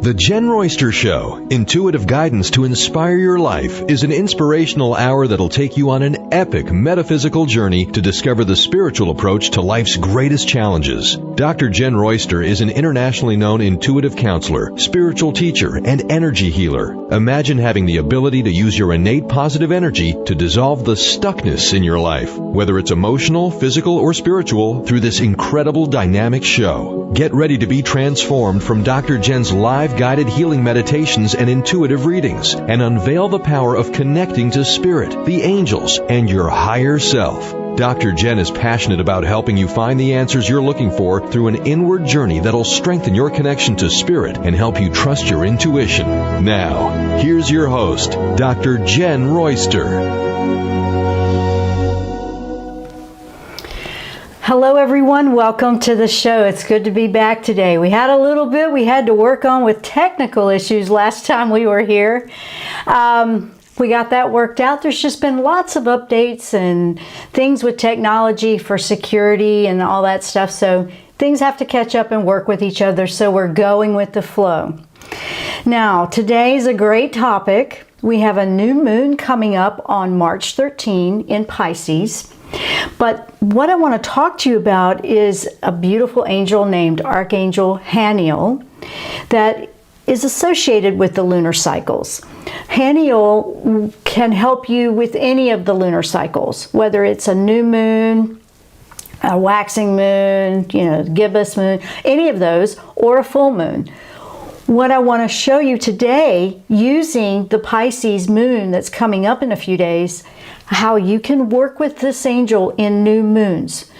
The Jenn Royster Show, intuitive guidance to inspire your life, is an inspirational hour that'll take you on an epic metaphysical journey to discover the spiritual approach to life's greatest challenges. Dr. Jenn Royster is an internationally known intuitive counselor, spiritual teacher, and energy healer. Imagine having the ability to use your innate positive energy to dissolve the stuckness in your life, whether it's emotional, physical, or spiritual, through this incredible dynamic show. Get ready to be transformed from Dr. Jenn's live guided healing meditations and intuitive readings, and unveil the power of connecting to spirit, the angels, and your higher self. Dr. Jenn is passionate about helping you find the answers you're looking for through an inward journey that'll strengthen your connection to spirit and help you trust your intuition. Now, here's your host, Dr. Jenn Royster. Hello everyone, welcome to the show. It's good to be back today. We had a little bit we had to work on with technical issues last time we were here. We got that worked out. There's just been lots of updates and things with technology for security and all that stuff. So things have to catch up and work with each other. So we're going with the flow. Now, today's a great topic. We have a new moon coming up on March 13 in Pisces. But what I want to talk to you about is a beautiful angel named Archangel Haniel that is associated with the lunar cycles. Haniel can help you with any of the lunar cycles, whether it's a new moon, a waxing moon, gibbous moon, any of those, or a full moon. What I want to show you today, using the Pisces moon that's coming up in a few days, how you can work with this angel in new moons.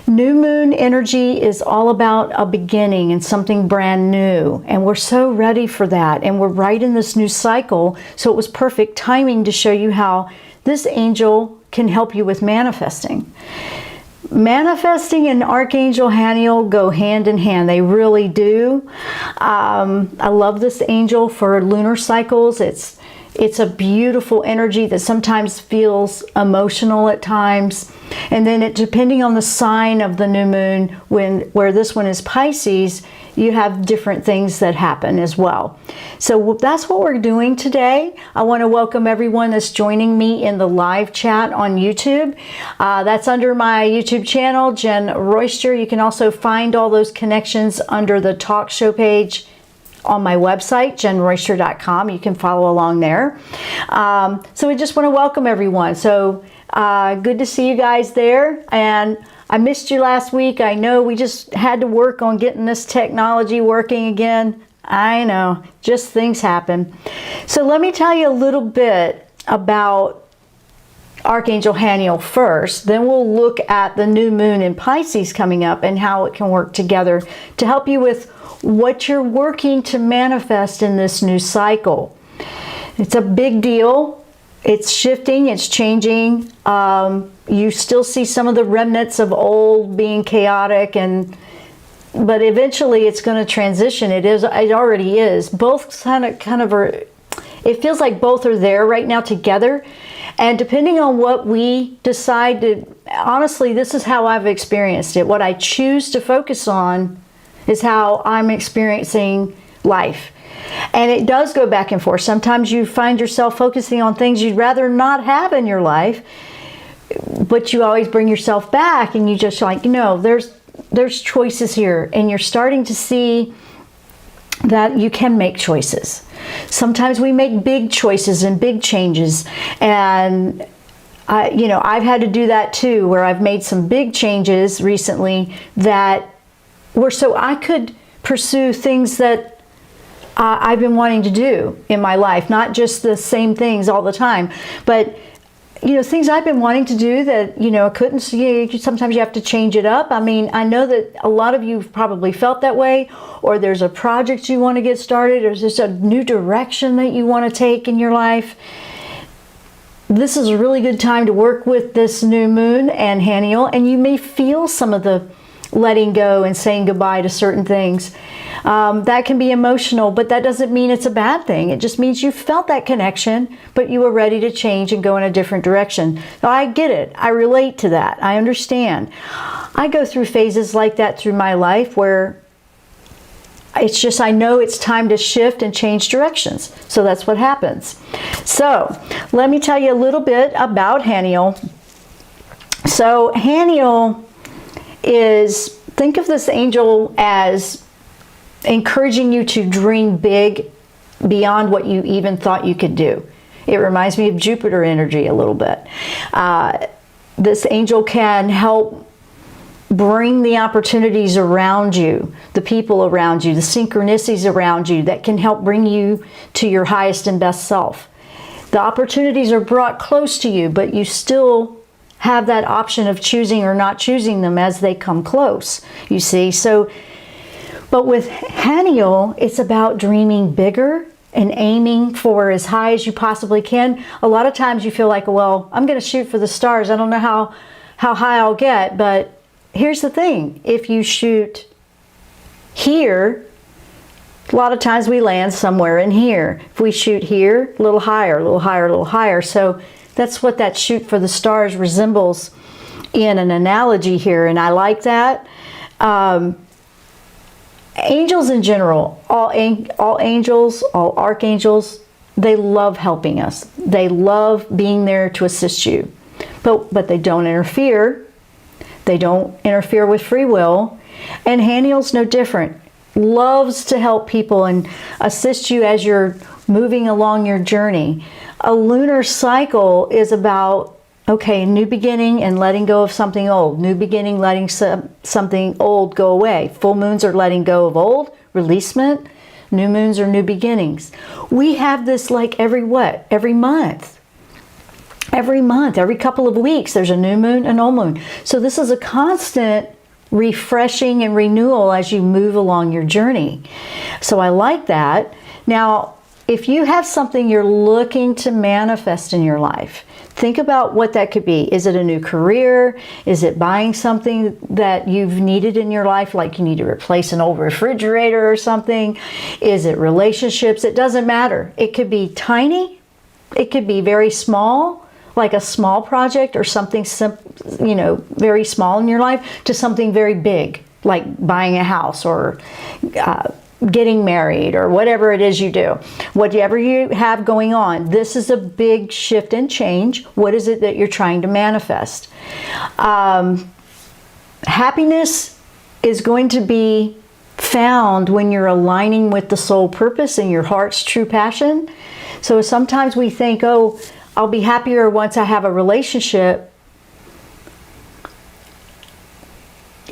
New moon energy is all about a beginning and something brand new. And we're so ready for that. And we're right in this new cycle. So it was perfect timing to show you how this angel can help you with manifesting. Manifesting and Archangel Haniel go hand in hand. They really do. I love this angel for lunar cycles. It's a beautiful energy that sometimes feels emotional at times. And then depending on the sign of the new moon, where this one is Pisces, you have different things that happen as well. So that's what we're doing today. I want to welcome everyone that's joining me in the live chat on YouTube. That's under my YouTube channel, Jenn Royster. You can also find all those connections under the talk show page on my website, jennroyster.com. You can follow along there. So we just want to welcome everyone. So good to see you guys there. And I missed you last week. I know we just had to work on getting this technology working again. I know, just things happen. So let me tell you a little bit about Archangel Haniel first. Then we'll look at the new moon in Pisces coming up and how it can work together to help you with what you're working to manifest in this new cycle. It's a big deal. It's shifting, it's changing. You still see some of the remnants of old being chaotic, but eventually it's going to transition. It already is. Both kind of are, it feels like both are there right now together. And depending on what we decide to, honestly, this is how I've experienced it. What I choose to focus on is how I'm experiencing life. And it does go back and forth. Sometimes you find yourself focusing on things you'd rather not have in your life, but you always bring yourself back and you just there's choices here, and you're starting to see that you can make choices. Sometimes we make big choices and big changes, and I've had to do that too, where I've made some big changes recently that were so I could pursue things that I've been wanting to do in my life, not just the same things all the time, but things I've been wanting to do that I couldn't see. Sometimes you have to change it up. I mean, I know that a lot of you have probably felt that way, or there's a project you want to get started, or there's a new direction that you want to take in your life. This is a really good time to work with this new moon and Haniel, and you may feel some of the letting go and saying goodbye to certain things. That can be emotional, but that doesn't mean it's a bad thing. It just means you felt that connection, but you were ready to change and go in a different direction. Now, I get it. I relate to that. I understand. I go through phases like that through my life where It's just, I know it's time to shift and change directions. So that's what happens. So let me tell you a little bit about Haniel. So Haniel is, think of this angel as encouraging you to dream big beyond what you even thought you could do. It reminds me of Jupiter energy a little bit. This angel can help bring the opportunities around you, the people around you, the synchronicities around you that can help bring you to your highest and best self. The opportunities are brought close to you, but you still have that option of choosing or not choosing them as they come close, you see. So, but with Haniel, it's about dreaming bigger and aiming for as high as you possibly can. A lot of times you feel like, well, I'm going to shoot for the stars. I don't know how high I'll get, but here's the thing. If you shoot here, a lot of times we land somewhere in here. If we shoot here, a little higher, a little higher, a little higher. So that's what that shoot for the stars resembles in an analogy here, and I like that. Angels in general, all angels, all archangels, they love helping us. They love being there to assist you. But they don't interfere. They don't interfere with free will. And Haniel's no different. Loves to help people and assist you as you're moving along your journey. A lunar cycle is about, okay, new beginning and letting go of something old. New beginning, letting something old go away. Full moons are letting go of old, releasement. New moons are new beginnings. We have this like every what? Every month. Every month, every couple of weeks, there's a new moon, an old moon. So this is a constant refreshing and renewal as you move along your journey. So I like that. Now, if you have something you're looking to manifest in your life, think about what that could be. Is it a new career? Is it buying something that you've needed in your life, like you need to replace an old refrigerator or something? Is it relationships? It doesn't matter. It could be tiny. It could be very small, like a small project or something simple, you know, very small in your life, to something very big, like buying a house or getting married or whatever it is you do. Whatever you have going on, this is a big shift and change. What is it that you're trying to manifest? Happiness is going to be found when you're aligning with the soul purpose and your heart's true passion. So sometimes we think, oh, I'll be happier once I have a relationship.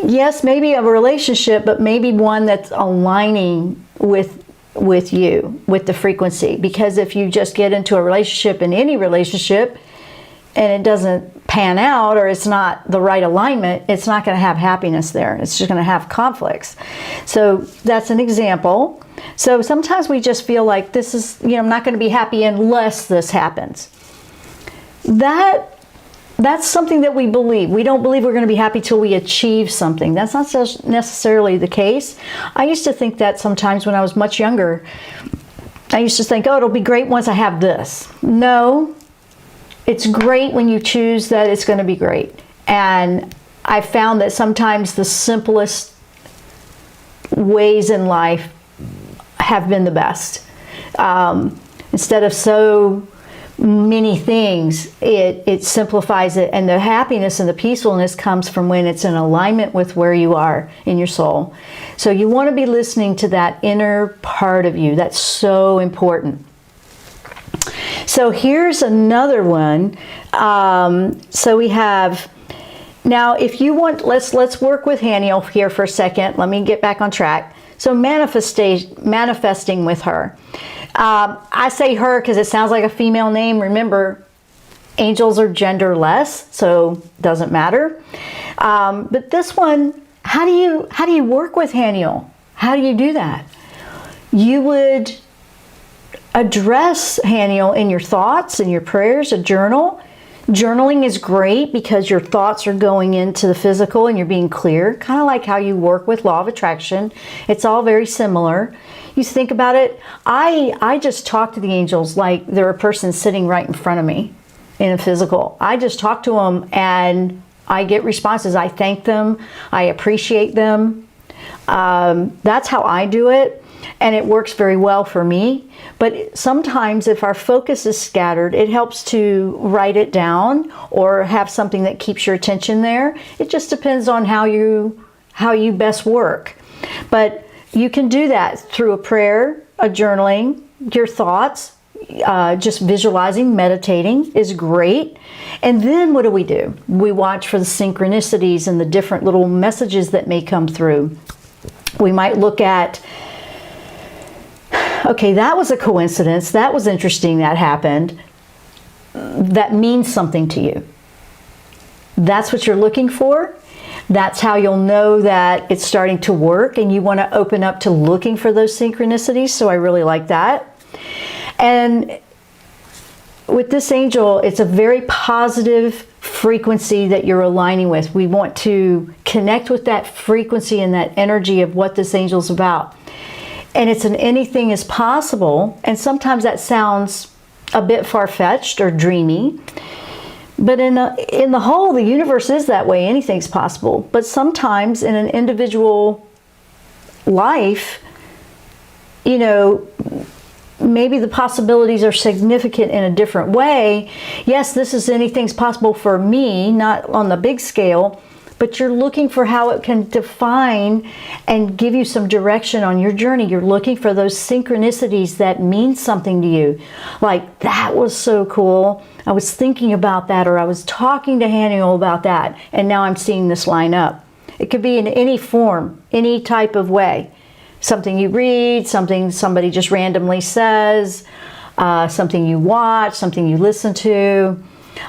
Yes, maybe a relationship, but maybe one that's aligning with you, with the frequency. Because if you just get into a relationship, in any relationship, and it doesn't pan out, or it's not the right alignment, it's not going to have happiness there. It's just going to have conflicts. So that's an example. So sometimes we just feel like this is, you know, I'm not going to be happy unless this happens. That's something that we believe. We don't believe we're going to be happy till we achieve something. That's not necessarily the case. I used to think that sometimes when I was much younger. I used to think, oh, it'll be great once I have this. No, it's great when you choose that it's going to be great. And I found that sometimes the simplest ways in life have been the best. Instead of so many things, it simplifies it, and the happiness and the peacefulness comes from when it's in alignment with where you are in your soul. So you want to be listening to that inner part of you. That's so important. So here's another one. So we have, now if you want, let's work with Haniel here for a second. Let me get back on track. So manifesting with her. I say her because it sounds like a female name. Remember, angels are genderless, so doesn't matter. But this one, how do you work with Haniel? How do you do that? You would address Haniel in your thoughts, in your prayers, a journal. Journaling is great because your thoughts are going into the physical and you're being clear, kind of like how you work with law of attraction. It's all very similar. You think about it. I just talk to the angels like they're a person sitting right in front of me in a physical. I just talk to them and I get responses. I thank them. I appreciate them. That's how I do it, and it works very well for me. But sometimes if our focus is scattered, it helps to write it down or have something that keeps your attention there. It just depends on how you best work. But you can do that through a prayer, a journaling, your thoughts, just visualizing, meditating is great. And then what do? We watch for the synchronicities and the different little messages that may come through. We might look at, okay, that was a coincidence. That was interesting that happened. That means something to you. That's what you're looking for. That's how you'll know that it's starting to work and you want to open up to looking for those synchronicities. So I really like that. And with this angel, it's a very positive frequency that you're aligning with. We want to connect with that frequency and that energy of what this angel's about. And it's an anything is possible. And sometimes that sounds a bit far-fetched or dreamy. But in the whole, the universe is that way. Anything's possible. But sometimes in an individual life, you know, maybe the possibilities are significant in a different way. Yes, this is anything's possible for me, not on the big scale, but you're looking for how it can define and give you some direction on your journey. You're looking for those synchronicities that mean something to you. Like, that was so cool. I was thinking about that, or I was talking to Haniel about that, and now I'm seeing this line up. It could be in any form, any type of way. Something you read, something somebody just randomly says, something you watch, something you listen to.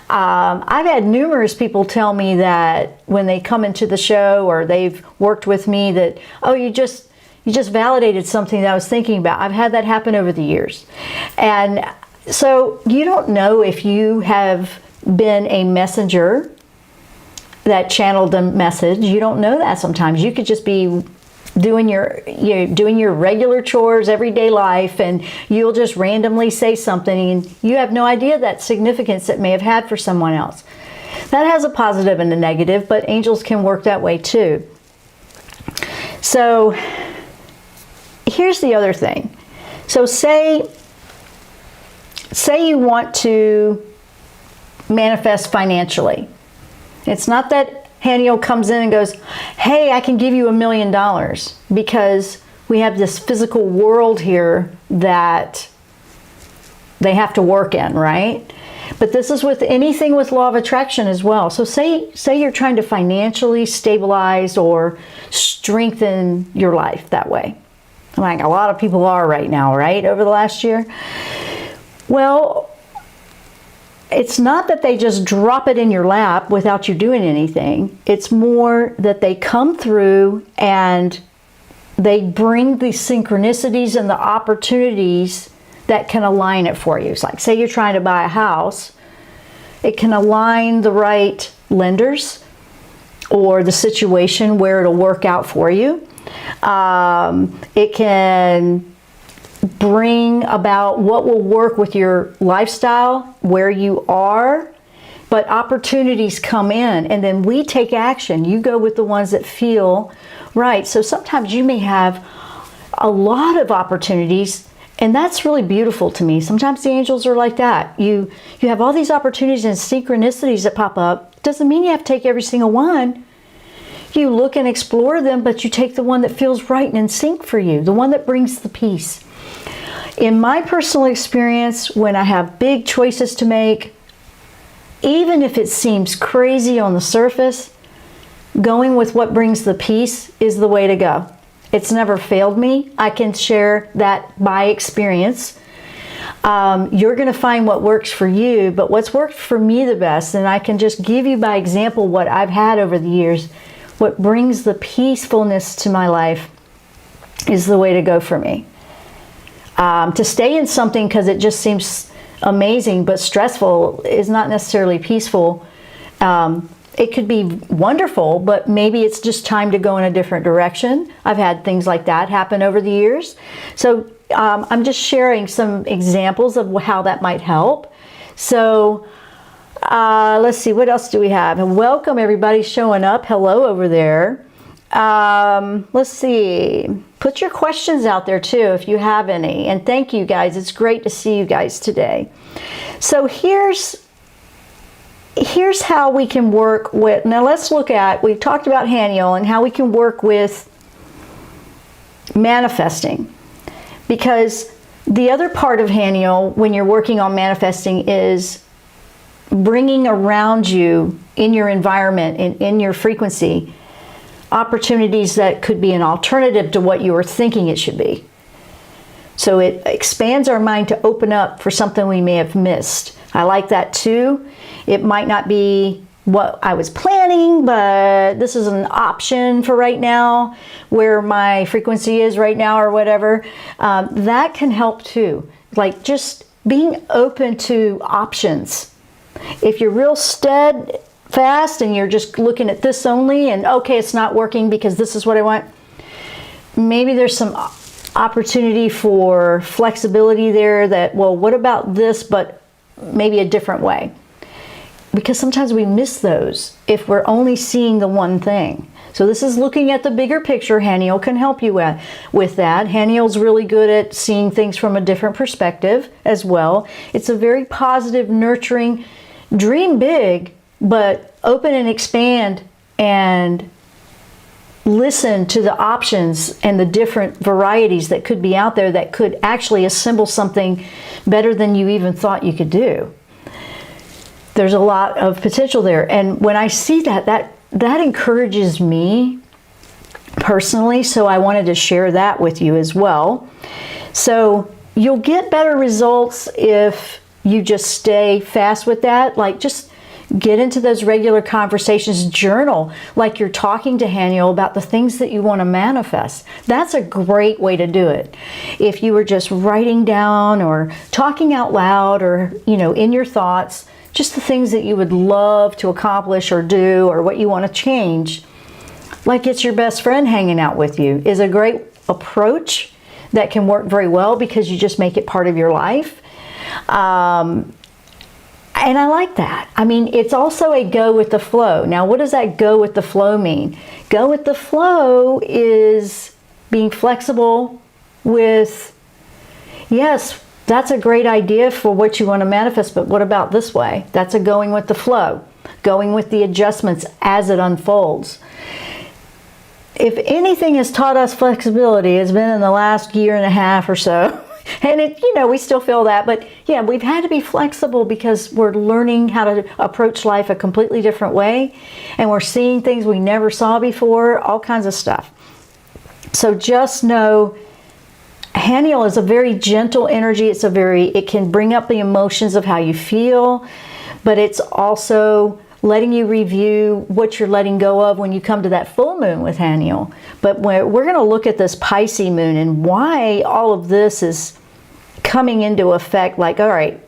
I've had numerous people tell me that when they come into the show or they've worked with me that, oh, you just validated something that I was thinking about. I've had that happen over the years. And so you don't know if you have been a messenger that channeled a message. You don't know that sometimes. You could just be doing your regular chores, everyday life, and you'll just randomly say something and you have no idea that significance it may have had for someone else. That has a positive and a negative, but angels can work that way too. So here's the other thing. So say you want to manifest financially. It's not that Haniel comes in and goes, hey, I can give you $1 million, because we have this physical world here that they have to work in, right? But this is with anything with law of attraction as well. So say you're trying to financially stabilize or strengthen your life that way. Like a lot of people are right now, right? Over the last year. Well, it's not that they just drop it in your lap without you doing anything. It's more that they come through and they bring the synchronicities and the opportunities that can align it for you. It's like, say you're trying to buy a house. It can align the right lenders or the situation where it'll work out for you. It can bring about what will work with your lifestyle, where you are, but opportunities come in and then we take action. You go with the ones that feel right. So sometimes you may have a lot of opportunities, and that's really beautiful to me. Sometimes the angels are like that. You have all these opportunities and synchronicities that pop up. Doesn't mean you have to take every single one. You look and explore them, but you take the one that feels right and in sync for you, the one that brings the peace. In my personal experience, when I have big choices to make, even if it seems crazy on the surface, going with what brings the peace is the way to go. It's never failed me. I can share that by experience. You're going to find what works for you, but what's worked for me the best, and I can just give you by example what I've had over the years, what brings the peacefulness to my life is the way to go for me. To stay in something because it just seems amazing but stressful is not necessarily peaceful. It could be wonderful, but maybe it's just time to go in a different direction. I've had things like that happen over the years. So I'm just sharing some examples of how that might help. So let's see, what else do we have? And welcome everybody showing up. Hello over there. Let's see. Put your questions out there too if you have any. And thank you guys. It's great to see you guys today. So here's how we can work with, now let's look at, we've talked about Haniel and how we can work with manifesting. Because the other part of Haniel when you're working on manifesting is bringing around you in your environment and in your frequency opportunities that could be an alternative to what you were thinking it should be. So it expands our mind to open up for something we may have missed. I like that too. It might not be what I was planning, but this is an option for right now, where my frequency is right now or whatever. That can help too. Like just being open to options. If you're real steadfast and you're just looking at this only and okay, it's not working because this is what I want, maybe there's some opportunity for flexibility there that, well, what about this, but maybe a different way? Because sometimes we miss those if we're only seeing the one thing. So this is looking at the bigger picture. Haniel can help you with that. Haniel's really good at seeing things from a different perspective as well. It's a very positive, nurturing, dream big, but open and expand and listen to the options and the different varieties that could be out there that could actually assemble something better than you even thought you could do. There's a lot of potential there. And when I see that encourages me personally. So I wanted to share that with you as well. So you'll get better results if you just stay fast with that. Like just get into those regular conversations, journal like you're talking to Haniel about the things that you want to manifest. That's a great way to do it. If you were just writing down or talking out loud or, in your thoughts, just the things that you would love to accomplish or do or what you want to change, like it's your best friend hanging out with you, is a great approach that can work very well because you just make it part of your life. And I like that. I mean, it's also a go with the flow. Now, what does that go with the flow mean? Go with the flow is being flexible with, yes, that's a great idea for what you want to manifest, but what about this way? That's a going with the flow, going with the adjustments as it unfolds. If anything has taught us flexibility, it's been in the last year and a half or so. And we still feel that, but yeah, we've had to be flexible because we're learning how to approach life a completely different way. And we're seeing things we never saw before, all kinds of stuff. So just know, Haniel is a very gentle energy. It can bring up the emotions of how you feel, but it's also letting you review what you're letting go of when you come to that full moon with Haniel. But we're going to look at this Pisces moon and why all of this is coming into effect. Like, all right,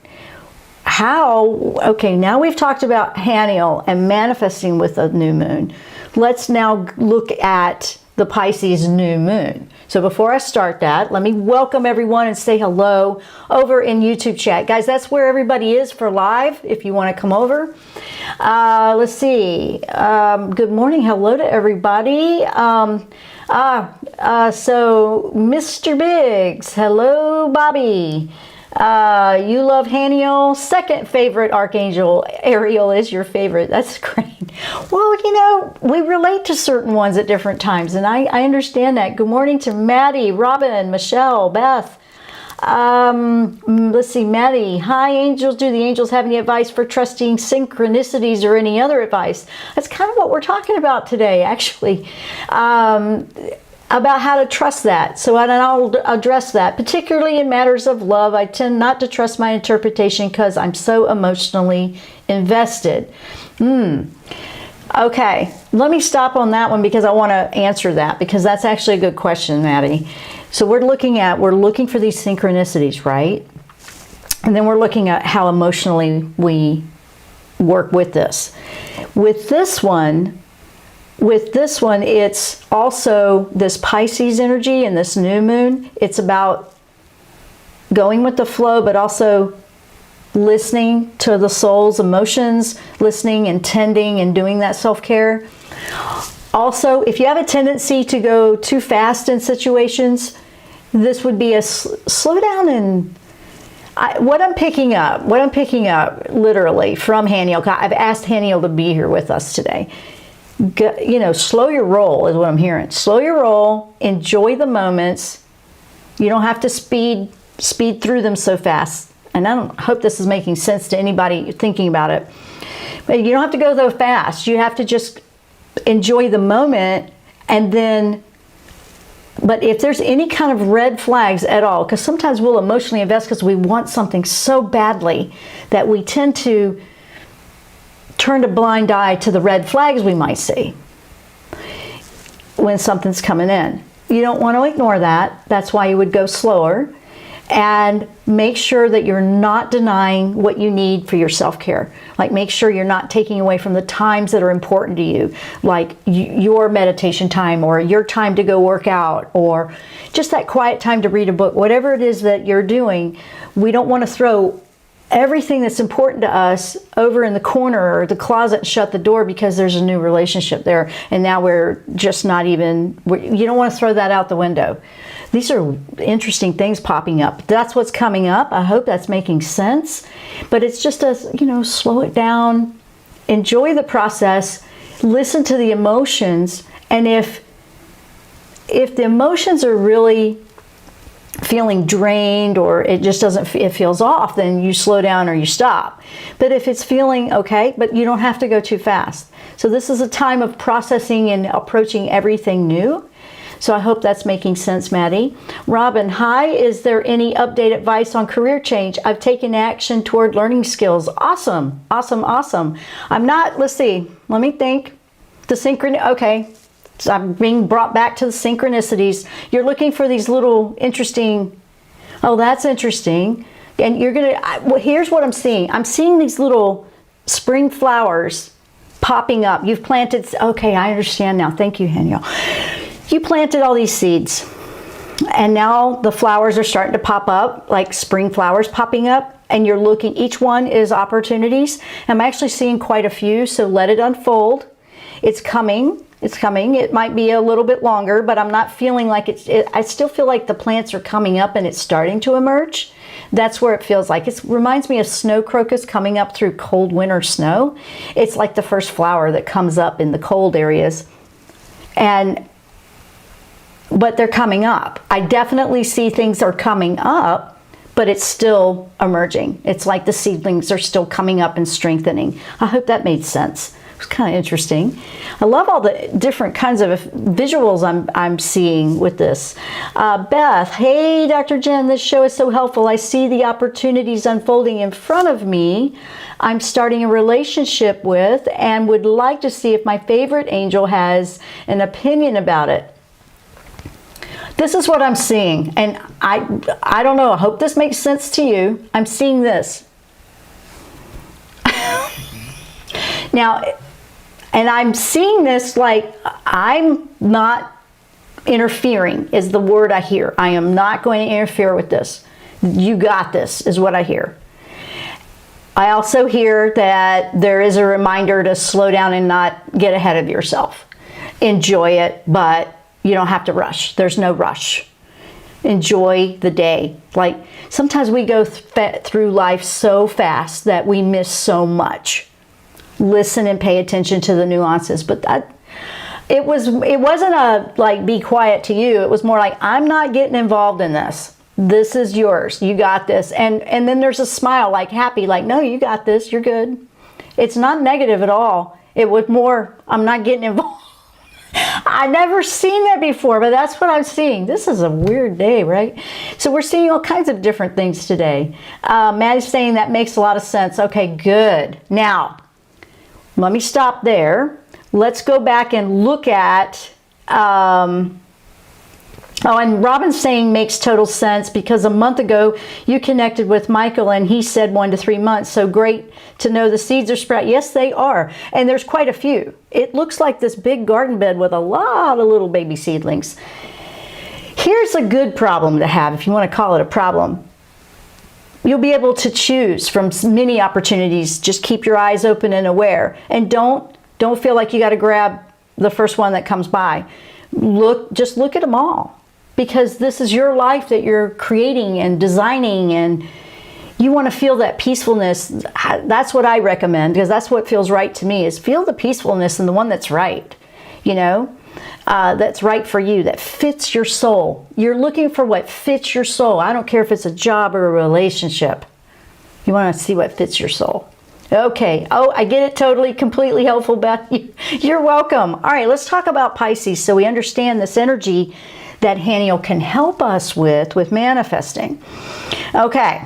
okay, now we've talked about Haniel and manifesting with a new moon. Let's now look at the Pisces new moon. So before I start that, let me welcome everyone and say hello over in YouTube chat. Guys, that's where everybody is for live, if you want to come over. Let's see. Good morning. Hello to everybody. So Mr. Biggs, hello, Bobby. You love Haniel. Second favorite Archangel. Ariel is your favorite. That's great. Well, we relate to certain ones at different times, and I understand that. Good morning to Maddie, Robin, Michelle, Beth. Let's see, Maddie. Hi, angels. Do the angels have any advice for trusting synchronicities or any other advice? That's kind of what we're talking about today, actually. About how to trust that. So I'll address that, particularly in matters of love. I tend not to trust my interpretation because I'm so emotionally invested. Okay, let me stop on that one because I want to answer that, because that's actually a good question, Maddie. So we're looking for these synchronicities, right? And then we're looking at how emotionally we work with this. With this one, it's also this Pisces energy and this new moon. It's about going with the flow, but also listening to the soul's emotions, listening and tending and doing that self-care. Also, if you have a tendency to go too fast in situations, this would be a slow down. And what I'm picking up literally from Haniel, I've asked Haniel to be here with us today. You know, slow your roll is what I'm hearing. Slow your roll, enjoy the moments. You don't have to speed through them so fast. And I hope this is making sense to anybody thinking about it. But you don't have to go so fast. You have to just enjoy the moment. And then, but if there's any kind of red flags at all, because sometimes we'll emotionally invest because we want something so badly that we tend to turn a blind eye to the red flags we might see when something's coming in. You don't want to ignore that. That's why you would go slower. And make sure that you're not denying what you need for your self-care. Like, make sure you're not taking away from the times that are important to you, like your meditation time, or your time to go work out, or just that quiet time to read a book. Whatever it is that you're doing, we don't want to throw everything that's important to us over in the corner or the closet and shut the door because there's a new relationship there, and now we're just not even, you don't want to throw that out the window. These are interesting things popping up. That's what's coming up. I hope that's making sense. But it's just slow it down, enjoy the process, listen to the emotions, and if the emotions are really feeling drained, or it just doesn't, it feels off, then you slow down or you stop. But if it's feeling okay, but you don't have to go too fast. So this is a time of processing and approaching everything new. So I hope that's making sense, Maddie. Robin, hi, is there any update advice on career change? I've taken action toward learning skills. Awesome, awesome, awesome. I'm not, let's see, let me think. Okay. So I'm being brought back to the synchronicities. You're looking for these little interesting, oh, that's interesting. And you're well, here's what I'm seeing. I'm seeing these little spring flowers popping up. You've planted, okay, I understand now. Thank you, Haniel. You planted all these seeds, and now the flowers are starting to pop up, like spring flowers popping up, and you're looking, each one is opportunities. I'm actually seeing quite a few, so let it unfold. It's coming. It's coming. It might be a little bit longer, but I'm not feeling like I still feel like the plants are coming up and it's starting to emerge. That's where it feels like. It reminds me of snow crocus coming up through cold winter snow. It's like the first flower that comes up in the cold areas. But they're coming up. I definitely see things are coming up, but it's still emerging. It's like the seedlings are still coming up and strengthening. I hope that made sense. It was kind of interesting. I love all the different kinds of visuals I'm seeing with this. Beth, hey, Dr. Jenn, this show is so helpful. I see the opportunities unfolding in front of me. I'm starting a relationship with, and would like to see if my favorite angel has an opinion about it. This is what I'm seeing, and I don't know, I hope this makes sense to you. I'm seeing this. Now, and I'm seeing this like I'm not interfering is the word I hear. I am not going to interfere with this. You got this is what I hear. I also hear that there is a reminder to slow down and not get ahead of yourself. Enjoy it, but you don't have to rush. There's no rush. Enjoy the day. Like sometimes we go through life so fast that we miss so much. Listen and pay attention to the nuances. But it wasn't a like be quiet to you. It was more like I'm not getting involved in this. This is yours. You got this. And then there's a smile, like happy, like no, you got this. You're good. It's not negative at all. It was more I'm not getting involved. I've never seen that before, but that's what I'm seeing. This is a weird day, right? So we're seeing all kinds of different things today. Maddie's saying that makes a lot of sense. Okay, good. Now, let me stop there. Let's go back and look at... Oh, and Robin's saying makes total sense because a month ago you connected with Michael and he said 1 to 3 months. So great to know the seeds are sprouting. Yes, they are. And there's quite a few. It looks like this big garden bed with a lot of little baby seedlings. Here's a good problem to have, if you want to call it a problem. You'll be able to choose from many opportunities. Just keep your eyes open and aware. And don't feel like you got to grab the first one that comes by. Just look at them all, because this is your life that you're creating and designing, and you want to feel that peacefulness. That's what I recommend, because that's what feels right to me, is feel the peacefulness in the one that's right, you know, that's right for you, that fits your soul. You're looking for what fits your soul. I don't care if it's a job or a relationship. You want to see what fits your soul. Okay. Oh, I get it. Totally, completely helpful, Beth. You're welcome. All right, let's talk about Pisces so we understand this energy that Haniel can help us with manifesting. Okay.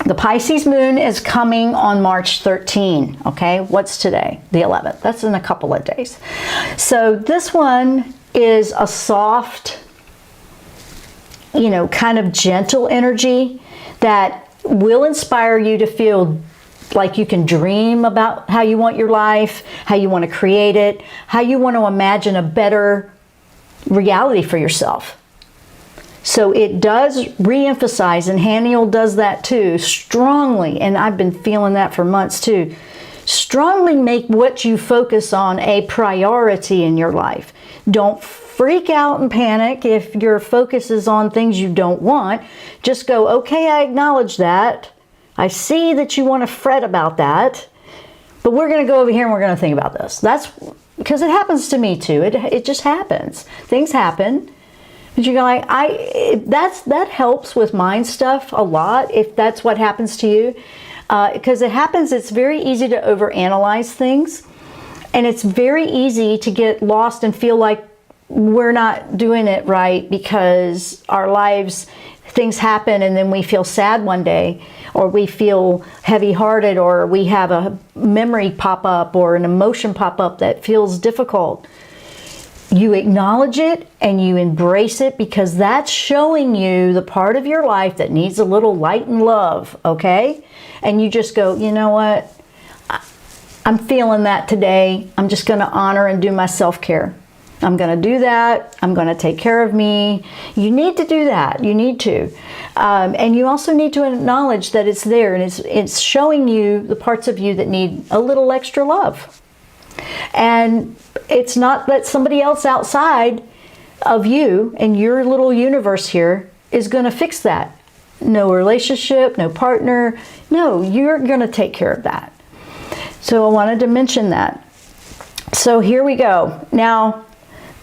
The Pisces Moon is coming on March 13. Okay. What's today? The 11th. That's in a couple of days. So this one is a soft, you know, kind of gentle energy that will inspire you to feel like you can dream about how you want your life, how you want to create it, how you want to imagine a better reality for yourself. So it does re-emphasize, and Haniel does that too, strongly, and I've been feeling that for months too, strongly make what you focus on a priority in your life. Don't freak out and panic if your focus is on things you don't want. Just go, okay, I acknowledge that. I see that you want to fret about that, but we're going to go over here and we're going to think about this. That's because it happens to me too. It just happens. Things happen. But you're like, that helps with mind stuff a lot if that's what happens to you. Because it happens, it's very easy to overanalyze things. And it's very easy to get lost and feel like we're not doing it right because our lives, things happen and then we feel sad one day, or we feel heavy-hearted, or we have a memory pop up or an emotion pop up that feels difficult. You acknowledge it and you embrace it, because that's showing you the part of your life that needs a little light and love, okay? And you just go, you know what? I'm feeling that today. I'm just going to honor and do my self-care. I'm going to do that. I'm going to take care of me. You need to do that. You need to. And you also need to acknowledge that it's there, and it's showing you the parts of you that need a little extra love. And it's not that somebody else outside of you and your little universe here is going to fix that. No relationship, no partner. No, you're going to take care of that. So I wanted to mention that. So here we go. Now,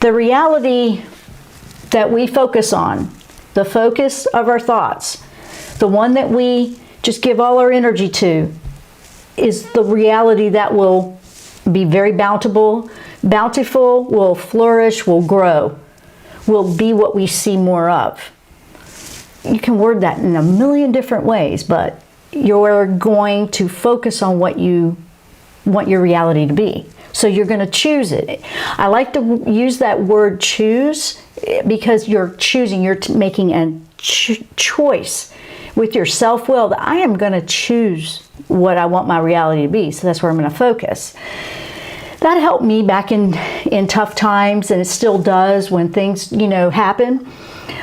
the reality that we focus on, the focus of our thoughts, the one that we just give all our energy to, is the reality that will be very bountiful, will flourish, will grow, will be what we see more of. You can word that in a million different ways, but you're going to focus on what you want your reality to be. So you're going to choose it. I like to use that word choose, because you're choosing, you're making a choice with your self-will that I am going to choose what I want my reality to be. So that's where I'm going to focus. That helped me back in tough times, and it still does when things, you know, happen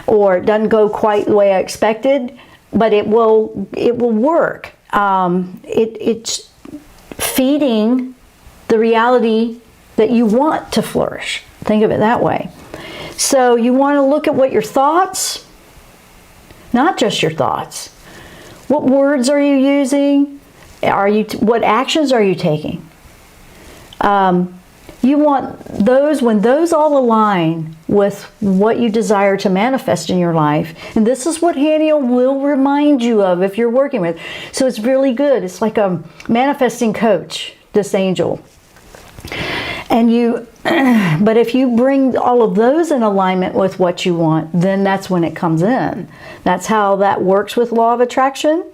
or it doesn't go quite the way I expected, but it will work. It's feeding the reality that you want to flourish. Think of it that way. So you want to look at what your thoughts, not just your thoughts. What words are you using? What actions are you taking? You want those, when those all align with what you desire to manifest in your life. And this is what Haniel will remind you of if you're working with. So it's really good. It's like a manifesting coach, this angel. And but if you bring all of those in alignment with what you want, then that's when it comes in. That's how that works with law of attraction.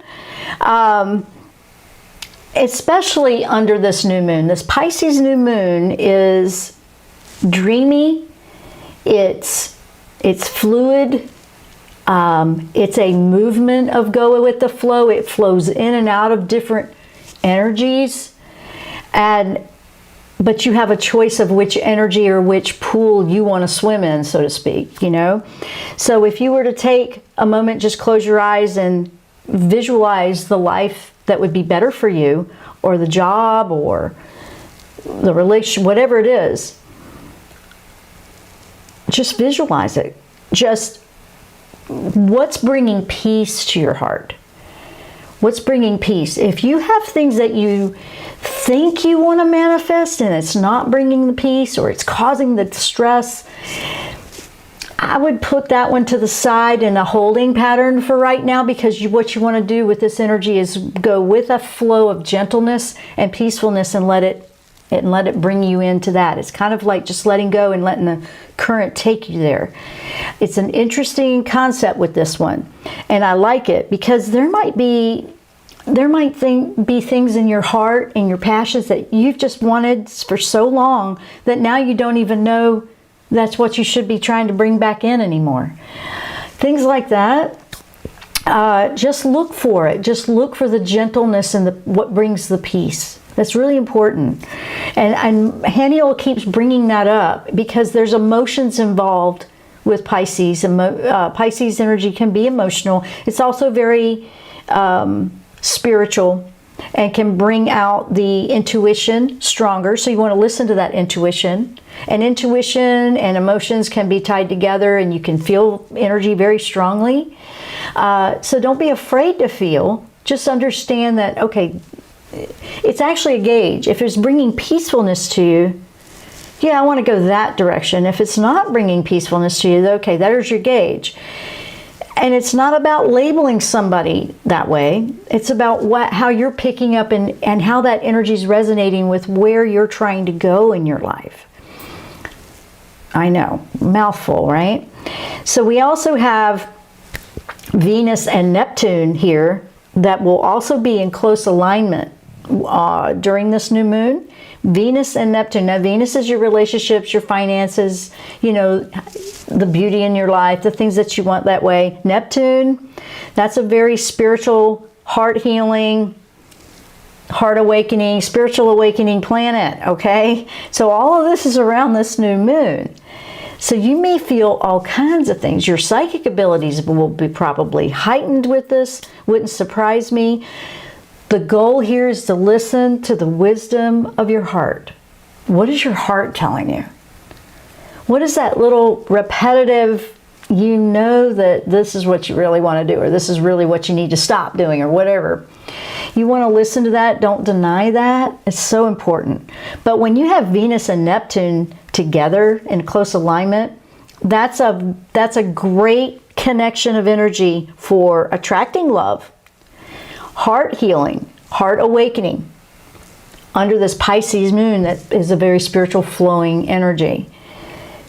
Especially under this new moon. This Pisces new moon is dreamy. It's fluid. It's a movement of go with the flow. It flows in and out of different energies. But you have a choice of which energy or which pool you want to swim in, so to speak, you know? So if you were to take a moment, just close your eyes and visualize the life that would be better for you, or the job, or the relationship, whatever it is. just visualize it. Just what's bringing peace to your heart? What's bringing peace? If you have things that you think you want to manifest and it's not bringing the peace, or it's causing the stress, I would put that one to the side in a holding pattern for right now, because what you want to do with this energy is go with a flow of gentleness and peacefulness and let it bring you into that. It's kind of like just letting go and letting the current take you there. It's an interesting concept with this one, and I like it because there might be things in your heart and your passions that you've just wanted for so long that now you don't even know that's what you should be trying to bring back in anymore. Things like that. Just look for it. Just look for the gentleness and what brings the peace. That's really important. And Haniel keeps bringing that up because there's emotions involved with Pisces. Pisces energy can be emotional. It's also very spiritual and can bring out the intuition stronger. So you want to listen to that intuition. And intuition and emotions can be tied together, and you can feel energy very strongly. So don't be afraid to feel. Just understand that, okay, it's actually a gauge. If it's bringing peacefulness to you, yeah, I want to go that direction. If it's not bringing peacefulness to you, okay, there's your gauge. And it's not about labeling somebody that way. It's about how you're picking up and how that energy is resonating with where you're trying to go in your life. I know, mouthful, right? So we also have Venus and Neptune here that will also be in close alignment during this new moon. Venus and Neptune. Now, Venus is your relationships, your finances, you know, the beauty in your life, the things that you want that way. Neptune, that's a very spiritual, heart healing, heart awakening, spiritual awakening planet, okay? So all of this is around this new moon. So you may feel all kinds of things. Your psychic abilities will be probably heightened with this. Wouldn't surprise me. The goal here is to listen to the wisdom of your heart. What is your heart telling you? What is that little repetitive, you know that this is what you really want to do, or this is really what you need to stop doing, or whatever. You want to listen to that. Don't deny that. It's so important. But when you have Venus and Neptune together in close alignment, that's a great connection of energy for attracting love, heart healing, heart awakening under this Pisces moon that is a very spiritual flowing energy.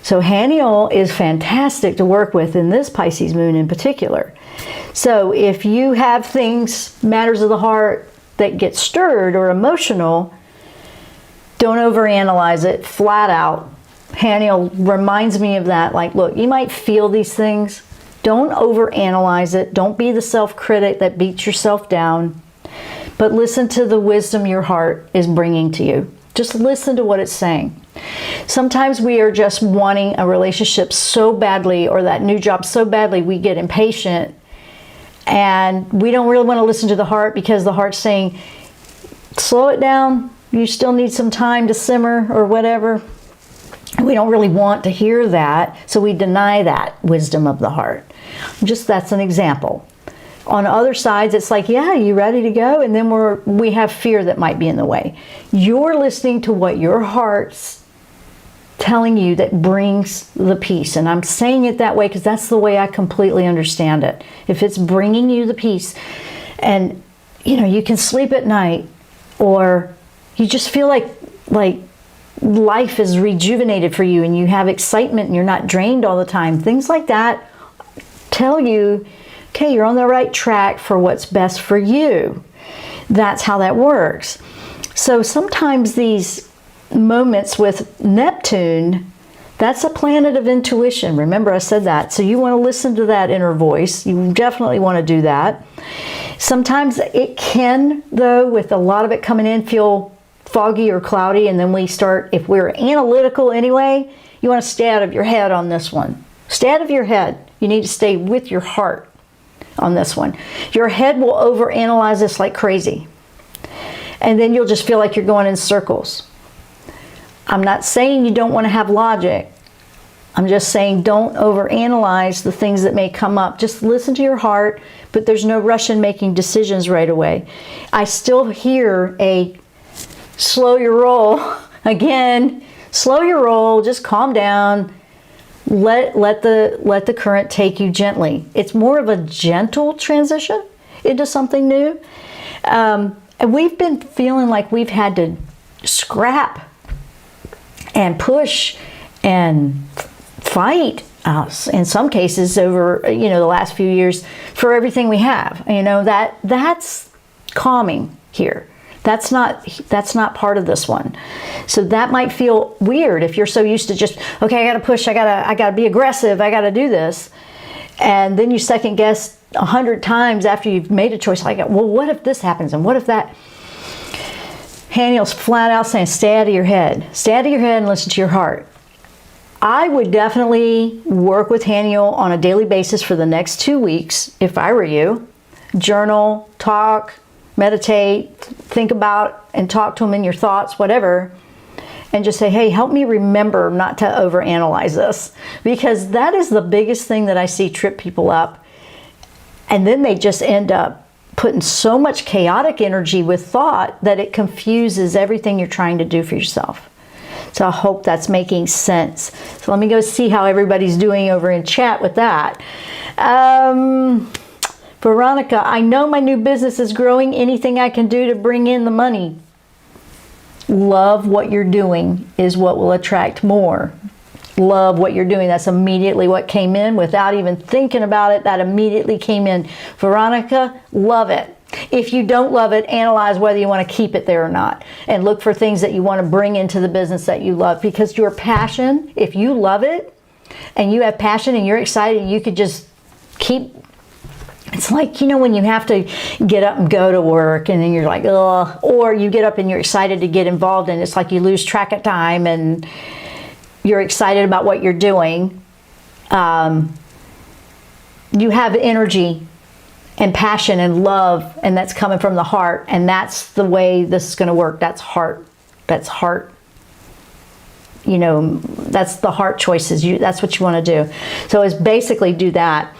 So Haniel is fantastic to work with in this Pisces moon in particular. So if you have things, matters of the heart that get stirred or emotional, don't overanalyze it flat out. Haniel reminds me of that. Like, look, you might feel these things. Don't overanalyze it. Don't be the self-critic that beats yourself down. But listen to the wisdom your heart is bringing to you. Just listen to what it's saying. Sometimes we are just wanting a relationship so badly, or that new job so badly, we get impatient. And we don't really want to listen to the heart because the heart's saying, slow it down. You still need some time to simmer or whatever. We don't really want to hear that, so we deny that wisdom of the heart. That's an example. On other sides, it's like, yeah, you ready to go? And then we have fear that might be in the way. You're listening to what your heart's telling you that brings the peace. And I'm saying it that way because that's the way I completely understand it. If it's bringing you the peace, and you can sleep at night, or you just feel like life is rejuvenated for you, and you have excitement and you're not drained all the time. Things like that tell you, okay, you're on the right track for what's best for you. That's how that works. So sometimes these moments with Neptune, that's a planet of intuition. Remember, I said that. So you want to listen to that inner voice. You definitely want to do that. Sometimes it can, though, with a lot of it coming in, feel foggy or cloudy, and then we start, if we're analytical anyway, you want to stay out of your head on this one. Stay out of your head. You need to stay with your heart on this one. Your head will overanalyze this like crazy, and then you'll just feel like you're going in circles. I'm not saying you don't want to have logic. I'm just saying, don't overanalyze the things that may come up. Just listen to your heart, but there's no rush in making decisions right away. I still hear a slow your roll. Again, slow your roll, just calm down. Let the current take you gently. It's more of a gentle transition into something new. And we've been feeling like we've had to scrap and push and fight us in some cases over, you know, the last few years for everything we have. You know, that's calming here. That's not part of this one. So that might feel weird if you're so used to just, okay, I gotta push, I gotta be aggressive, I gotta do this. And then you second guess 100 times after you've made a choice, like, well, what if this happens? And what if that? Haniel's flat out saying, stay out of your head. Stay out of your head and listen to your heart. I would definitely work with Haniel on a daily basis for the next 2 weeks if I were you. Journal, talk, meditate, think about and talk to him in your thoughts, whatever. And just say, hey, help me remember not to overanalyze this. Because that is the biggest thing that I see trip people up. And then they just end up putting so much chaotic energy with thought that it confuses everything you're trying to do for yourself. So I hope that's making sense. So let me go see how everybody's doing over in chat with that. Veronica, I know my new business is growing. Anything I can do to bring in the money. Love what you're doing is what will attract more. Love what you're doing. That's immediately what came in without even thinking about it. That immediately came in. Veronica, love it. If you don't love it, analyze whether you want to keep it there or not. And look for things that you want to bring into the business that you love. Because your passion, if you love it and you have passion and you're excited, you could just keep. It's like, you know, when you have to get up and go to work and then you're like, ugh. Or you get up and you're excited to get involved and it's like you lose track of time and you're excited about what you're doing. You have energy and passion and love, and that's coming from the heart, and that's the way this is going to work. That's heart. That's heart. You know, that's the heart choices. That's what you want to do. So it's basically do that.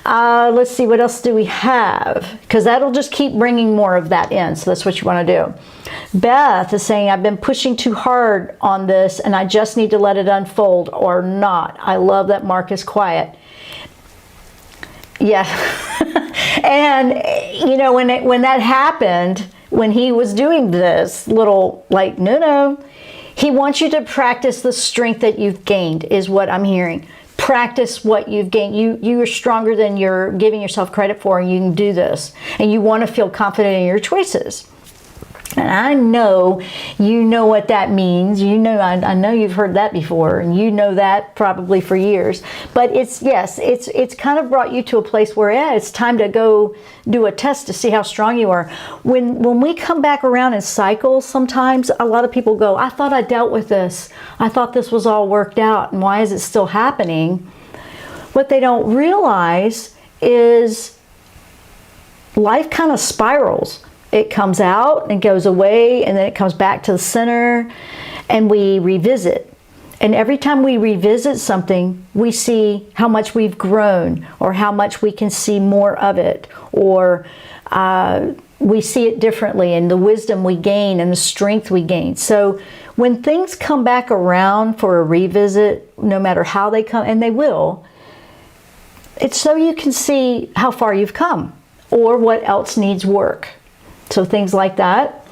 Let's see, what else do we have? Because that'll just keep bringing more of that in. So that's what you want to do. Beth is saying, I've been pushing too hard on this and I just need to let it unfold or not. I love that Mark is quiet. Yeah. And, you know, when that happened, when he was doing this little, like, no, he wants you to practice the strength that you've gained, is what I'm hearing. Practice what you've gained. You are stronger than you're giving yourself credit for, and you can do this. And you want to feel confident in your choices. And I know you know what that means. You know, I know you've heard that before, and you know that probably for years. But it's kind of brought you to a place where, yeah, it's time to go do a test to see how strong you are. When we come back around in cycles, sometimes a lot of people go, I thought I dealt with this. I thought this was all worked out, and why is it still happening? What they don't realize is life kind of spirals. It comes out and goes away, and then it comes back to the center, and we revisit. And every time we revisit something, we see how much we've grown, or how much we can see more of it, or we see it differently, and the wisdom we gain and the strength we gain. So when things come back around for a revisit, no matter how they come, and they will, it's so you can see how far you've come or what else needs work. So things like that.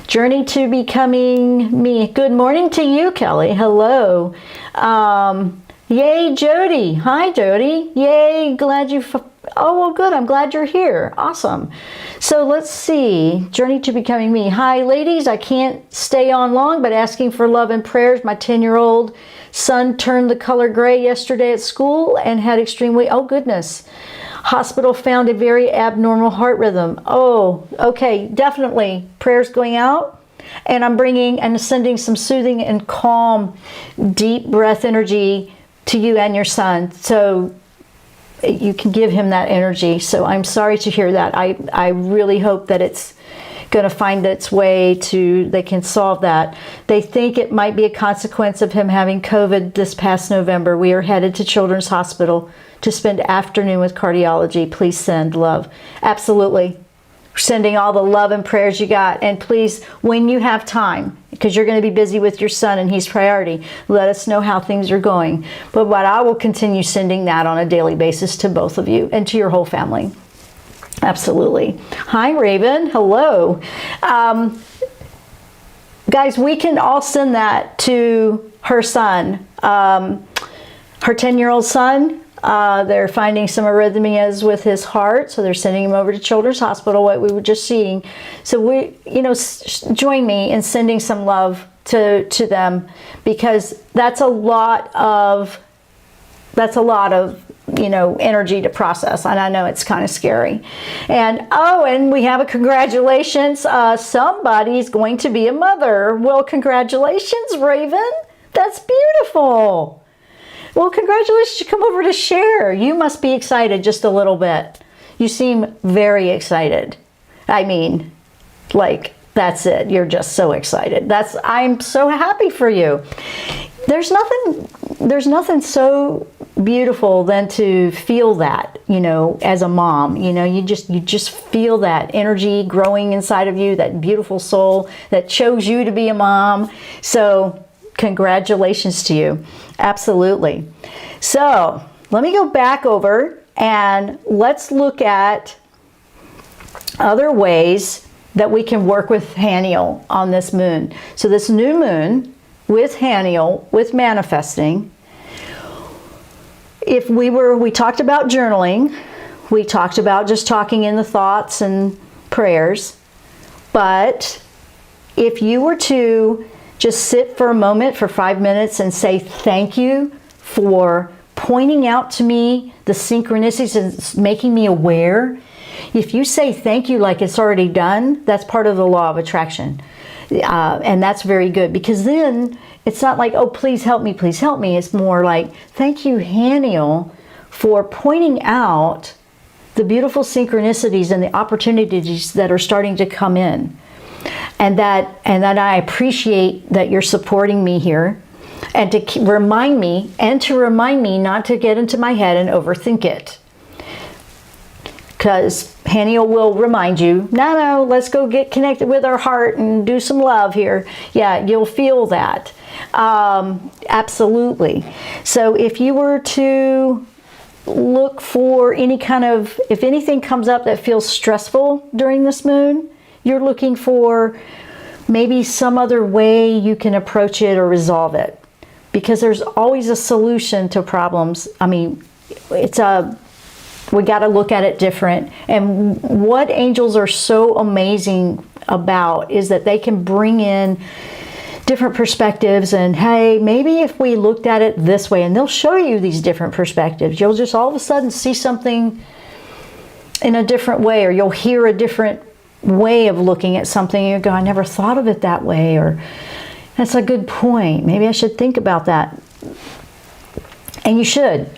Journey to becoming me. Good morning to you, Kelly. Hello. Yay, Jody. Hi, Jody. Yay, glad you... Oh, well, good. I'm glad you're here. Awesome. So let's see. Journey to becoming me. Hi, ladies. I can't stay on long, but asking for love and prayers. My 10-year-old son turned the color gray yesterday at school and had extreme weight. Oh, goodness. Hospital found a very abnormal heart rhythm. Oh, okay. Definitely. Prayers going out. And I'm bringing and sending some soothing and calm, deep breath energy to you and your son. So you can give him that energy. So I'm sorry to hear that. I really hope that it's going to find its way to, they can solve that. They think it might be a consequence of him having COVID this past November. We are headed to Children's Hospital to spend afternoon with cardiology. Please send love. Absolutely. Sending all the love and prayers you got. And please, when you have time, because you're going to be busy with your son and he's priority, let us know how things are going. But I will continue sending that on a daily basis to both of you and to your whole family. Absolutely. Hi, Raven. Hello. Guys, we can all send that to her son, her 10-year-old son. They're finding some arrhythmias with his heart, so they're sending him over to Children's Hospital, what we were just seeing. So we, join me in sending some love to them, because that's a lot of energy to process, and I know it's kind of scary. And we have a congratulations. Somebody's going to be a mother. Well, congratulations, Raven. That's beautiful. Well, congratulations, you come over to share. You must be excited just a little bit. You seem very excited. I mean, like, that's it. You're just so excited. I'm so happy for you. There's nothing so beautiful than to feel that, as a mom. You just feel that energy growing inside of you, that beautiful soul that chose you to be a mom. So congratulations to you. Absolutely. So let me go back over and let's look at other ways that we can work with Haniel on this moon. So this new moon with Haniel, with manifesting, we talked about journaling, we talked about just talking in the thoughts and prayers, but if you were to just sit for a moment, for 5 minutes, and say thank you for pointing out to me the synchronicities and making me aware. If you say thank you like it's already done, that's part of the law of attraction. And that's very good, because then it's not like, oh, please help me, please help me. It's more like, thank you, Haniel, for pointing out the beautiful synchronicities and the opportunities that are starting to come in. And that I appreciate that you're supporting me here, and to remind me not to get into my head and overthink it. Because Haniel will remind you, no, let's go get connected with our heart and do some love here. Yeah, you'll feel that. Absolutely. So if you were to look for any kind of, if anything comes up that feels stressful during this moon, you're looking for maybe some other way you can approach it or resolve it. Because there's always a solution to problems. I mean, we got to look at it different. And what angels are so amazing about is that they can bring in different perspectives, and hey, maybe if we looked at it this way, and they'll show you these different perspectives. You'll just all of a sudden see something in a different way, or you'll hear a different way of looking at something, and you go, I never thought of it that way, or that's a good point. Maybe I should think about that. And you should.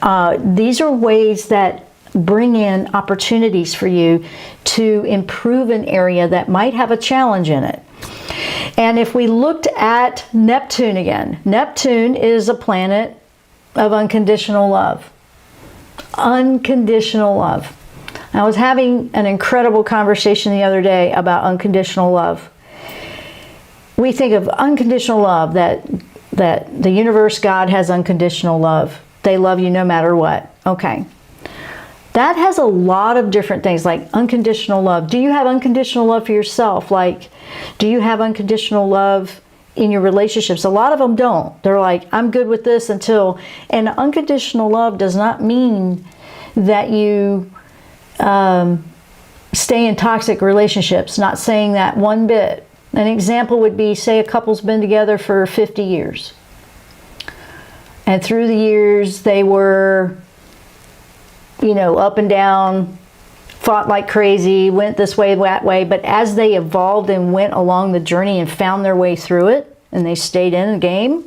These are ways that bring in opportunities for you to improve an area that might have a challenge in it. And if we looked at Neptune again, Neptune is a planet of unconditional love. Unconditional love. I was having an incredible conversation the other day about unconditional love. We think of unconditional love, that the universe, God has unconditional love. They love you no matter what. Okay. That has a lot of different things, like unconditional love. Do you have unconditional love for yourself? Like, do you have unconditional love in your relationships? A lot of them don't. They're like, I'm good with this until... And unconditional love does not mean that you stay in toxic relationships. Not saying that one bit. An example would be, say a couple's been together for 50 years. And through the years, they were... up and down, fought like crazy, went this way, that way. But as they evolved and went along the journey and found their way through it, and they stayed in the game,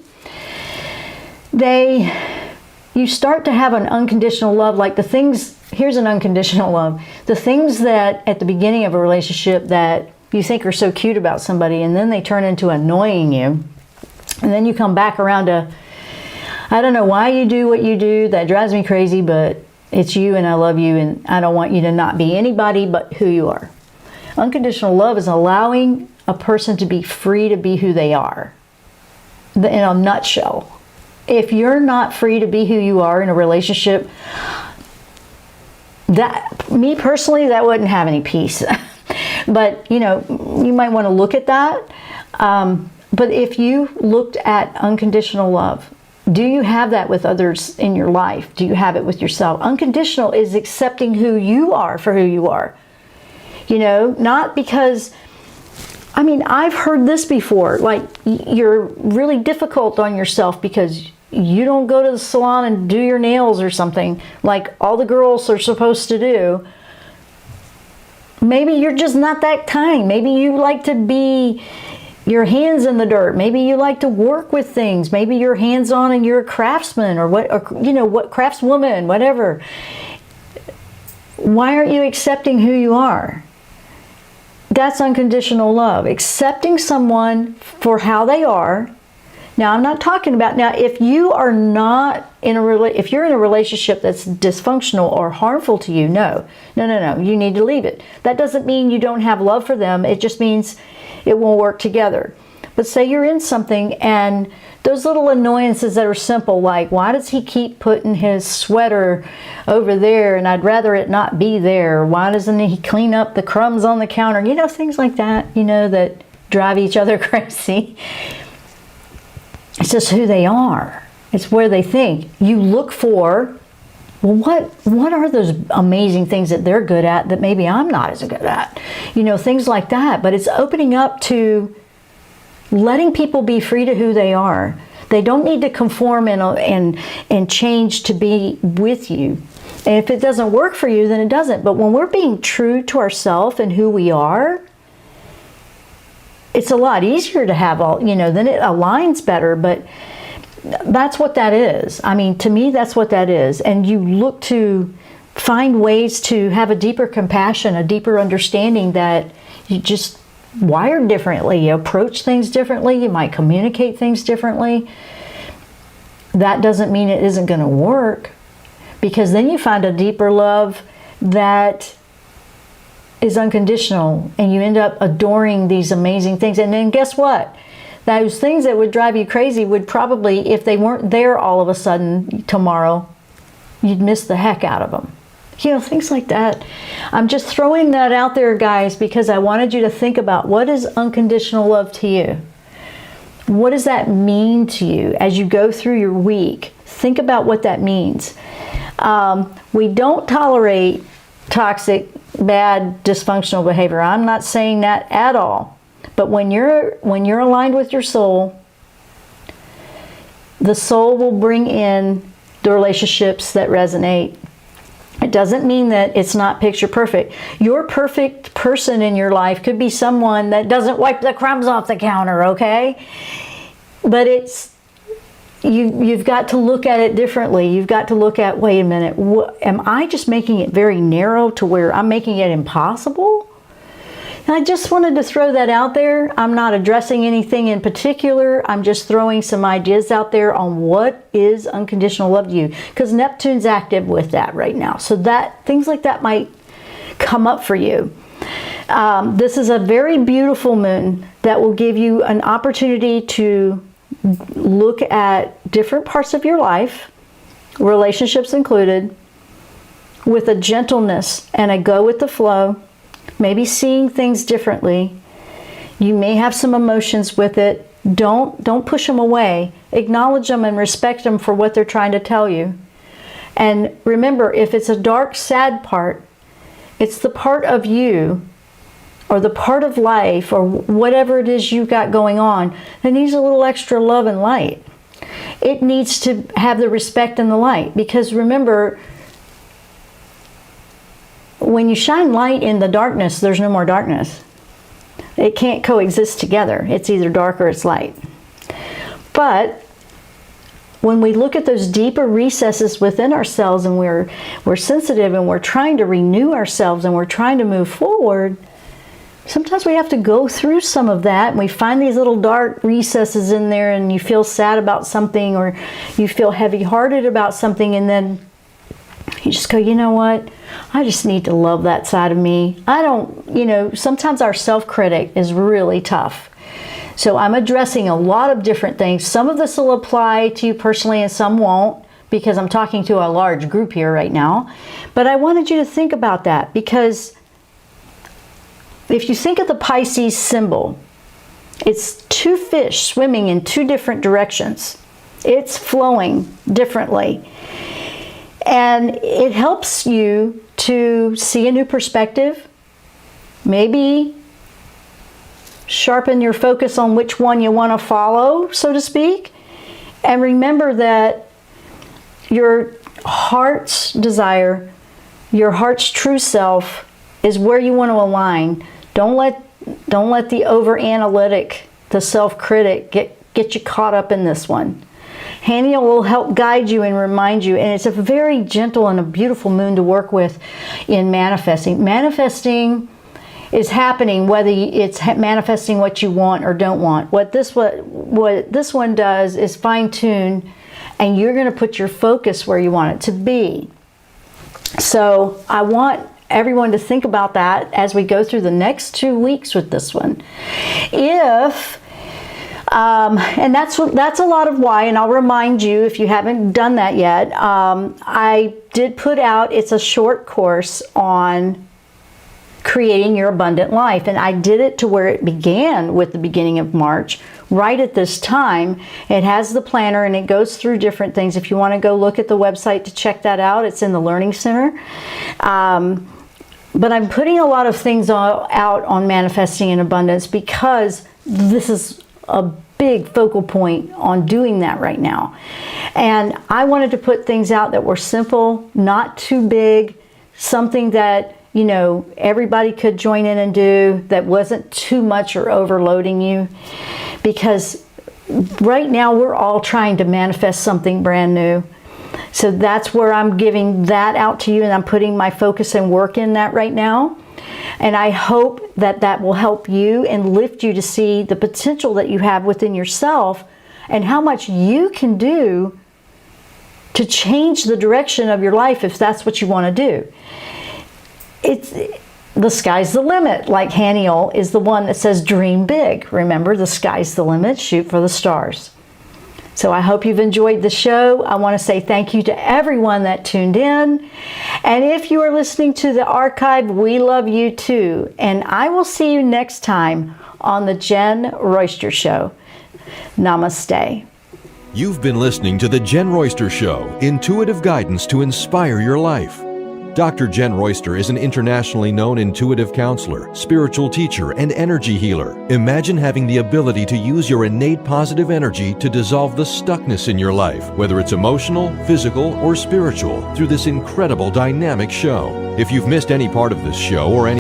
you start to have an unconditional love. Like here's an unconditional love. The things that at the beginning of a relationship that you think are so cute about somebody, and then they turn into annoying you. And then you come back around to, I don't know why you do what you do, that drives me crazy, but it's you and I love you and I don't want you to not be anybody but who you are. Unconditional love is allowing a person to be free to be who they are. In a nutshell. If you're not free to be who you are in a relationship, me personally, that wouldn't have any peace. But, you know, you might want to look at that. But if you looked at unconditional love, do you have that with others in your life? Do you have it with yourself? Unconditional is accepting who you are for who you are. You know, not because, I mean, I've heard this before, like you're really difficult on yourself because you don't go to the salon and do your nails or something like all the girls are supposed to do. Maybe you're just not that kind. Maybe you like to be your hands in the dirt. Maybe you like to work with things. Maybe you're hands-on and you're a craftsman or what, or, you know, what, craftswoman, whatever. Why aren't you accepting who you are? That's unconditional love. Accepting someone for how they are. Now, I'm not talking about, now, if you are not in if you're in a relationship that's dysfunctional or harmful to you, no, you need to leave it. That doesn't mean you don't have love for them. It just means it won't work together. But say you're in something and those little annoyances that are simple, like, why does he keep putting his sweater over there and I'd rather it not be there? Why doesn't he clean up the crumbs on the counter? You know, things like that, you know, that drive each other crazy. It's just who they are. It's where they think. You look for, well, what are those amazing things that they're good at that maybe I'm not as good at? You know, things like that. But it's opening up to letting people be free to who they are. They don't need to conform and change to be with you. And if it doesn't work for you, then it doesn't. But when we're being true to ourselves and who we are, it's a lot easier to have all, you know, then it aligns better. But that's what that is. I mean, to me, that's what that is. And you look to find ways to have a deeper compassion, a deeper understanding that you just wired differently. You approach things differently. You might communicate things differently. That doesn't mean it isn't going to work, because then you find a deeper love that is unconditional and you end up adoring these amazing things. And then guess what? Those things that would drive you crazy would probably, if they weren't there all of a sudden tomorrow, you'd miss the heck out of them. You know, things like that. I'm just throwing that out there, guys, because I wanted you to think about, what is unconditional love to you? What does that mean to you as you go through your week? Think about what that means. We don't tolerate toxic, bad, dysfunctional behavior. I'm not saying that at all. But when you're aligned with your soul, the soul will bring in the relationships that resonate. It doesn't mean that it's not picture perfect. Your perfect person in your life could be someone that doesn't wipe the crumbs off the counter, okay? But it's, you've got to look at it differently. You've got to look at, wait a minute, am I just making it very narrow to where I'm making it impossible? And I just wanted to throw that out there. I'm not addressing anything in particular. I'm just throwing some ideas out there on what is unconditional love to you. Because Neptune's active with that right now. So that things like that might come up for you. This is a very beautiful moon that will give you an opportunity to look at different parts of your life, relationships included, with a gentleness and a go with the flow. Maybe seeing things differently. You may have some emotions with it. Don't push them away. Acknowledge them and respect them for what they're trying to tell you. And remember, if it's a dark, sad part, it's the part of you or the part of life or whatever it is you got going on that needs a little extra love and light. It needs to have the respect and the light, because remember, when you shine light in the darkness, there's no more darkness. It can't coexist together. It's either dark or it's light. But when we look at those deeper recesses within ourselves and we're sensitive and we're trying to renew ourselves and we're trying to move forward, sometimes we have to go through some of that, and we find these little dark recesses in there, and you feel sad about something, or you feel heavy-hearted about something, and then you just go, you know what? I just need to love that side of me. I don't, sometimes our self-critic is really tough. So I'm addressing a lot of different things. Some of this will apply to you personally and some won't, because I'm talking to a large group here right now. But I wanted you to think about that, because if you think of the Pisces symbol, it's two fish swimming in two different directions. It's flowing differently. And it helps you to see a new perspective, maybe sharpen your focus on which one you want to follow, so to speak. And remember that your heart's desire, your heart's true self is where you want to align. Don't let the over-analytic, the self-critic get you caught up in this one. Haniel will help guide you and remind you, and it's a very gentle and a beautiful moon to work with in manifesting. Manifesting is happening whether it's manifesting what you want or don't want. What this one does is fine-tune, and you're going to put your focus where you want it to be. So I want everyone to think about that as we go through the next 2 weeks with this one. And that's a lot of why, and I'll remind you if you haven't done that yet, I did put out, it's a short course on creating your abundant life, and I did it to where it began with the beginning of March, right at this time. It has the planner and it goes through different things. If you want to go look at the website to check that out, it's in the Learning Center. But I'm putting a lot of things out on manifesting in abundance because this is a big focal point on doing that right now. And I wanted to put things out that were simple, not too big, something that everybody could join in and do, that wasn't too much or overloading you, because right now we're all trying to manifest something brand new. So that's where I'm giving that out to you, and I'm putting my focus and work in that right now. And I hope that that will help you and lift you to see the potential that you have within yourself and how much you can do to change the direction of your life if that's what you want to do. The sky's the limit. Like Haniel is the one that says dream big. Remember, the sky's the limit. Shoot for the stars. So I hope you've enjoyed the show. I want to say thank you to everyone that tuned in. And if you are listening to the archive, we love you too. And I will see you next time on the Jenn Royster Show. Namaste. You've been listening to the Jenn Royster Show, intuitive guidance to inspire your life. Dr. Jenn Royster is an internationally known intuitive counselor, spiritual teacher, and energy healer. Imagine having the ability to use your innate positive energy to dissolve the stuckness in your life, whether it's emotional, physical, or spiritual, through this incredible dynamic show. If you've missed any part of this show or any